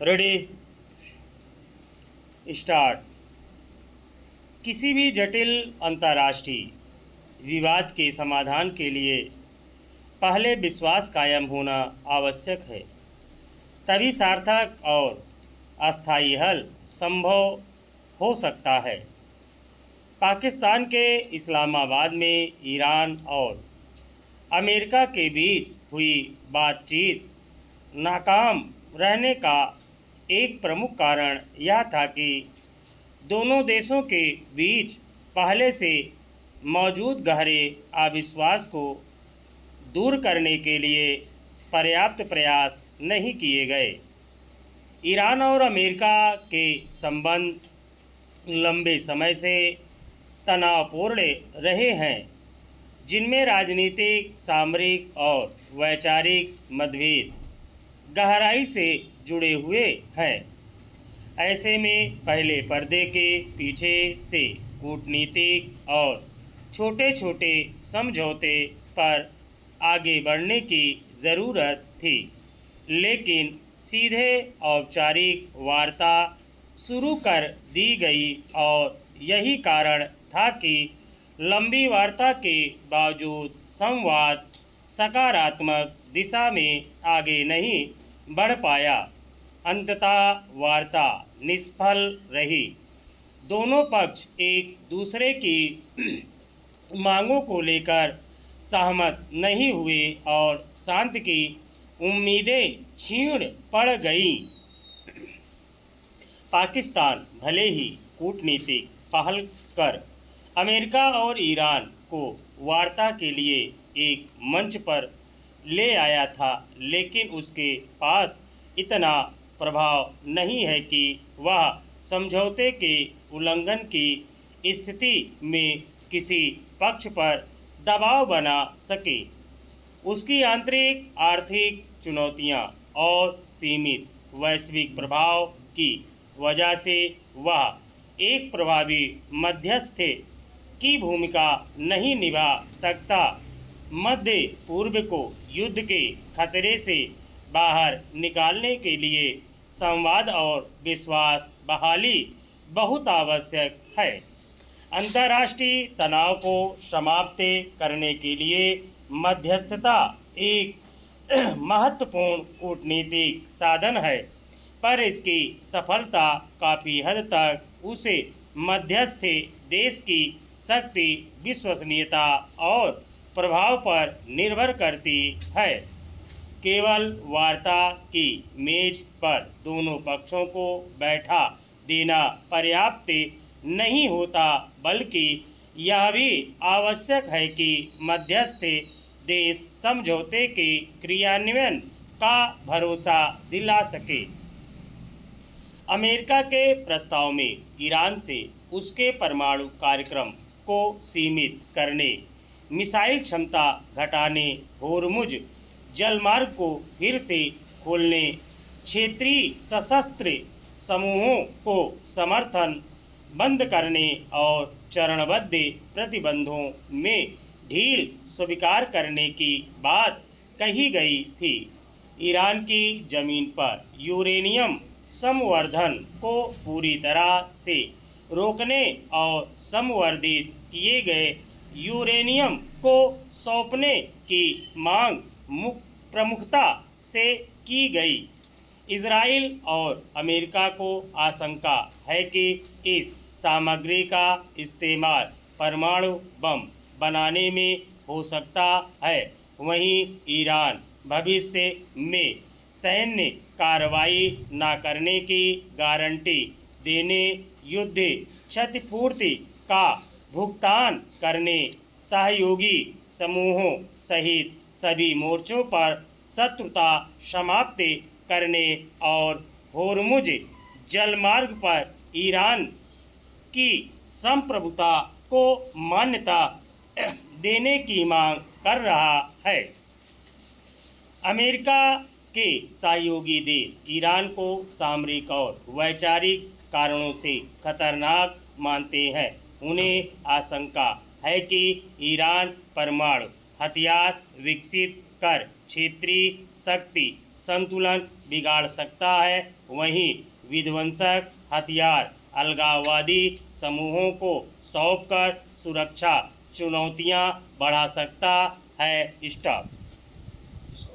Ready start. किसी भी जटिल अंतर्राष्ट्रीय विवाद के समाधान के लिए पहले विश्वास कायम होना आवश्यक है, तभी सार्थक और अस्थायी हल संभव हो सकता है। पाकिस्तान के इस्लामाबाद में ईरान और अमेरिका के बीच हुई बातचीत नाकाम रहने का एक प्रमुख कारण यह था कि दोनों देशों के बीच पहले से मौजूद गहरे अविश्वास को दूर करने के लिए पर्याप्त प्रयास नहीं किए गए। ईरान और अमेरिका के संबंध लंबे समय से तनावपूर्ण रहे हैं, जिनमें राजनीतिक, सामरिक और वैचारिक मतभेद गहराई से जुड़े हुए हैं। ऐसे में पहले पर्दे के पीछे से कूटनीतिक और छोटे छोटे समझौते पर आगे बढ़ने की ज़रूरत थी, लेकिन सीधे औपचारिक वार्ता शुरू कर दी गई और यही कारण था कि लंबी वार्ता के बावजूद संवाद सकारात्मक दिशा में आगे नहीं बढ़ पाया। अंततः वार्ता निष्फल रही। दोनों पक्ष एक दूसरे की मांगों को लेकर सहमत नहीं हुए और शांति की उम्मीदें क्षीण पड़ गईं। पाकिस्तान भले ही कूटनीतिक पहल कर अमेरिका और ईरान को वार्ता के लिए एक मंच पर ले आया था, लेकिन उसके पास इतना प्रभाव नहीं है कि वह समझौते के उल्लंघन की स्थिति में किसी पक्ष पर दबाव बना सके। उसकी आंतरिक आर्थिक चुनौतियां और सीमित वैश्विक प्रभाव की वजह से वह एक प्रभावी मध्यस्थ की भूमिका नहीं निभा सकता। मध्य पूर्व को युद्ध के खतरे से बाहर निकालने के लिए संवाद और विश्वास बहाली बहुत आवश्यक है। अंतर्राष्ट्रीय तनाव को समाप्त करने के लिए मध्यस्थता एक महत्वपूर्ण कूटनीतिक साधन है, पर इसकी सफलता काफ़ी हद तक उस मध्यस्थ देश की शक्ति, विश्वसनीयता और प्रभाव पर निर्भर करती है। केवल वार्ता की मेज पर दोनों पक्षों को बैठा देना पर्याप्त नहीं होता, बल्कि यह भी आवश्यक है कि मध्यस्थ देश समझौते के क्रियान्वयन का भरोसा दिला सके। अमेरिका के प्रस्ताव में ईरान से उसके परमाणु कार्यक्रम को सीमित करने, मिसाइल क्षमता घटाने, होर्मुज जलमार्ग को फिर से खोलने, क्षेत्रीय सशस्त्र समूहों को समर्थन बंद करने और चरणबद्ध प्रतिबंधों में ढील स्वीकार करने की बात कही गई थी। ईरान की ज़मीन पर यूरेनियम संवर्धन को पूरी तरह से रोकने और संवर्धित किए गए यूरेनियम को सौंपने की मांग प्रमुखता से की गई। इजराइल और अमेरिका को आशंका है कि इस सामग्री का इस्तेमाल परमाणु बम बनाने में हो सकता है। वहीं ईरान भविष्य में सैन्य कार्रवाई न करने की गारंटी देने, युद्ध क्षतिपूर्ति का भुगतान करने, सहयोगी समूहों सहित सभी मोर्चों पर शत्रुता समाप्त करने और होर्मुज जलमार्ग पर ईरान की संप्रभुता को मान्यता देने की मांग कर रहा है। अमेरिका के सहयोगी देश ईरान को सामरिक और वैचारिक कारणों से खतरनाक मानते हैं। उन्हें आशंका है कि ईरान परमाणु हथियार विकसित कर क्षेत्रीय शक्ति संतुलन बिगाड़ सकता है, वहीं विध्वंसक हथियार अलगाववादी समूहों को सौंपकर सुरक्षा चुनौतियां बढ़ा सकता है। स्टॉप।